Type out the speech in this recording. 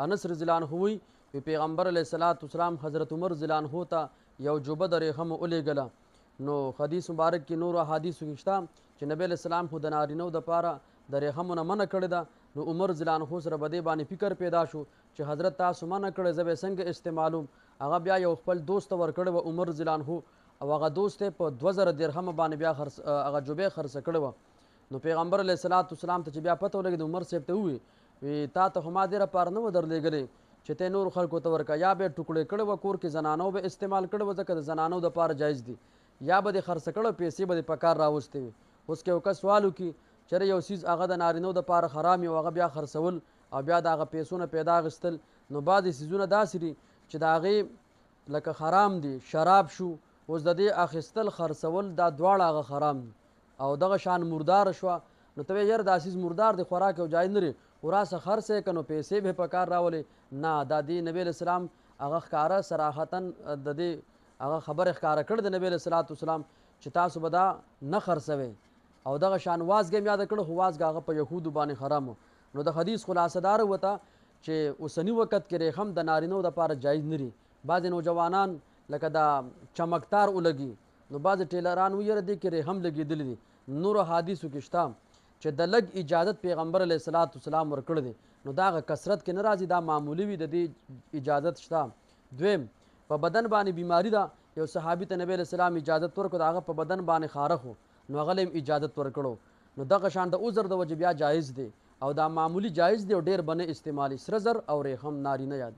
انس رضی الله عنه وی پیغمبر علیه الصلاۃ والسلام حضرت عمر رضی الله عنه ته یو جوبه د ریخم ولېږله نو حدیث مبارک کې نور احادیث کې شته چې نبی علیه السلام خو د نارینهو دپاره د ریخمو نه منع کړې ده نو عمر رضی الله عنه سره په دې باندې فکر پیدا شو چې حضرت تاسو منع کړی زه به څنګه استعمالوم هغه بیا یو خپل دوست ته ورکړی وه عمر رضی الله عنه او هغه دوست یې په 2000 درهم باندې بیا هغه جوبې خرڅه کړې وه نو پیغمبر علیه الصلاۃ والسلام ته چې بیا پته ولګېد عمر صاحب ته ووی تا ته خو ما دې لپاره نه و درلېږلی چې ته نور خلکو ته ورکړه یا به یې ټوکړې کړې وه کور کې زنانو به استعمال کړی وه ځکه د زنانو دپاره جایز دي یا به دې خرڅه کړی پیسې به دې په کار راوستې وي اوس که یو کس سوال وکړي چېرې یو څیز هغه د نارینهو دپاره حرام وي او هغه بیا خرڅول او بیا د هغه پیسو نه پیدا اخیستل نو بعضې څیزونه داسې دي چې د هغې لکه حرام دي شراب شو اوس د دې اخیستل خرڅول دا دواړه هغه حرام دي او دغه شان مرداره شوه نو ته یې یاره دا څیز مردار دی خوراک او جایز نه دی وراسه خرڅ یې که نو پیسې به په کار راولې نه دا دې نبی علیه السلام هغه ښکاره صراحتا د دې هغه خبره ښکاره کړې د نبی علیه الصلاۃ والسلام چې تاسو به دا نه خرڅوئ او دغه شان وازګه هم یاده کړه خو وازګه هغه په یهودو باندې حرام نو د حدیث خلاصه دار وته چې اوسني وخت کې ریخم د نارینهو دپاره جایز نه دي بعضې نوجوانان لکه دا چمکتار ولګي نو بعضې ټیلران ویره دې کې ریخم لګېدلی دي نورو حدیثو کې شته چې د لږ اجازت پیغمبر علیه الصلاۃ والسلام ورکړی دی نو دا هغه کثرت کې نه راځي دا معمولي وي د دې اجازت شته دویم په بدن باندې بیماری ده یو صحابي ته نبی علیه السلام اجازت ورکړو د هغه په بدن باندې خارخ و نو هغه هم اجازت ورکړو نو دغه شان د عذر د وجې بیا جایز دی او دا معمولی جایز دی او ډېر به نه استعمالي سره زر او ریخم نارینه یاد